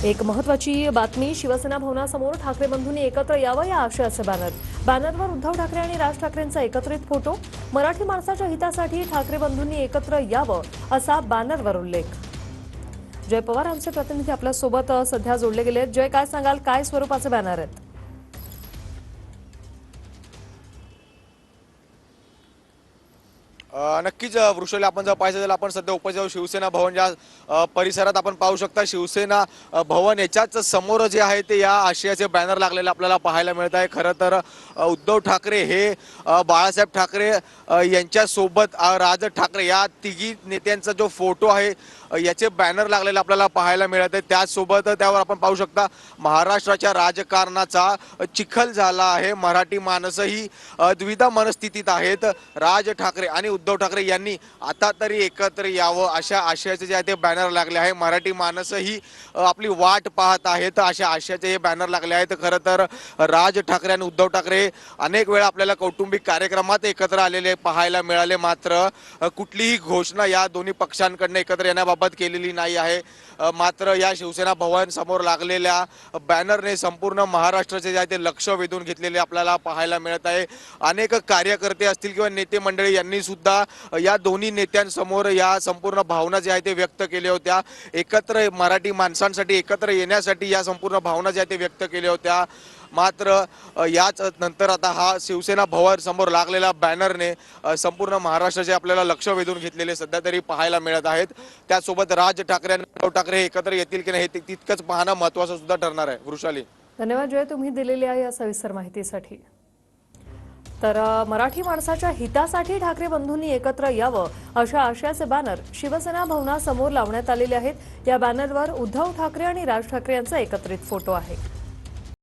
एक महत्त्वाची बातमी शिवसेना भवनासमोर ठाकरे बंधूंनी एकत्र यावं या आशयाचे बॅनरवर उद्धव ठाकरे आणि राज ठाकरेंचा एकत्रित फोटो। मराठी माणसाच्या हितासाठी ठाकरे बंधूंनी एकत्र यावं असा बॅनरवर उल्लेख। जय पवार आमचे प्रतिनिधी आपल्या सोबत सध्या जोडले गेले आहेत। जय, काय सांगाल, काय स्वरूपाचे बॅनर आहेत? नक्कीच वृषाली, आपण जर पाहिजे तर आपण सध्या उपजिल्हा शिवसेना भवन या परिसरात आपण पाहू शकता। शिवसेना भवन याच्याच समोर जे आहे ते या आशयाचे बॅनर लागलेले आपल्याला पाहायला मिळत आहे। खरं तर उद्धव ठाकरे हे बाळासाहेब ठाकरे यांच्यासोबत राज ठाकरे या तिघी नेत्यांचा जो फोटो आहे याचे बॅनर लागलेले आपल्याला पाहायला मिळत आहे। त्याचसोबत त्यावर आपण पाहू शकता महाराष्ट्राच्या राजकारणाचा चिखल झाला आहे। मराठी माणसंही द्विधा मनस्थितीत आहेत। राज ठाकरे आणि उद्धव ठाकरे यांनी आता तरी एकत्र यावं अशा आशयाचे जे आहे ते बॅनर लागले आहे। मराठी माणसंही आपली वाट पाहत आहेत अशा आशयाचे हे बॅनर लागले आहेत। खरं तर राज ठाकरे आणि उद्धव ठाकरे अनेक वेळा आपल्याला कौटुंबिक कार्यक्रमात एकत्र आलेले पाहायला मिळाले, मात्र कुठलीही घोषणा या दोन्ही पक्षांकडून एकत्र येण्याबाबत केलेली नाही आहे। मात्र या शिवसेना भवन समोर लागलेल्या बॅनरने संपूर्ण महाराष्ट्राचे जे आहे ते लक्ष वेधून घेतलेले आपल्याला पाहायला मिळत आहे। अनेक कार्यकर्ते असतील किंवा नेते मंडळी यांनी सुद्धा या दोन्ही नेत्यांसमोर या संपूर्ण भावना ज्या आहेत ते व्यक्त केल्या होत्या। एकत्र मराठी माणसांसाठी एकत्र येण्यासाठी या संपूर्ण भावना ज्या आहेत ते व्यक्त केल्या होत्या। मात्र याच नंतर आता हा शिवसेना भवन समोर लागलेला बॅनरने संपूर्ण महाराष्ट्राचे आपल्याला लक्ष वेधून घेतलेले सध्या तरी पाहायला मिळत आहेत। त्यासोबत राज ठाकरे आणि उद्धव ठाकरे एकत्र येतील की नाही हे तितकंच पाहणं महत्त्वाचं सुद्धा ठरणार आहे। वृषाली, धन्यवाद जय, तुम्ही दिलेली आहे या सविस्तर माहितीसाठी। तर मराठी माणसाच्या हितासाठी ठाकरे बंधूंनी एकत्र यावं अशा आशयाचे बॅनर शिवसेना भवनासमोर लावण्यात आलेले आहेत। या बॅनरवर उद्धव ठाकरे आणि राज ठाकरे यांचा एकत्रित फोटो आहे।